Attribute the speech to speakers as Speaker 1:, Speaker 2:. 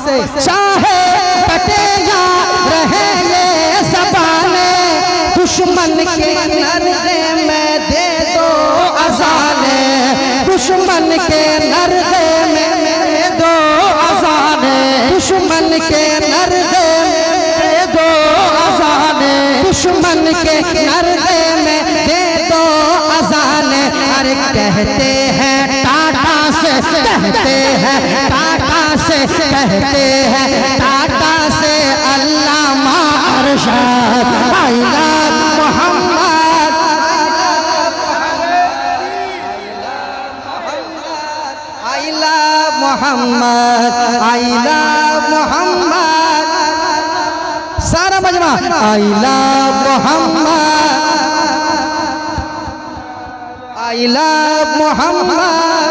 Speaker 1: चाहे कटे या रहे ये ज़बाने, दुश्मन के नरदे में दे दो अज़ाने, दुश्मन के नरदे में दे दो अज़ाने, दुश्मन के नरदे में दो अज़ाने, दुश्मन के नरदे में दे दो अज़ाने। अरे कहते हैं टाटा से, कहते हैं टाटा से, कहते हैं टाटा से अल्लामा अरशद आइला मोहम्मद, आइला मोहम्मद, आइला मोहम्मद, सारा मजमा आइला मोहम्मद, आइला मोहम्मद।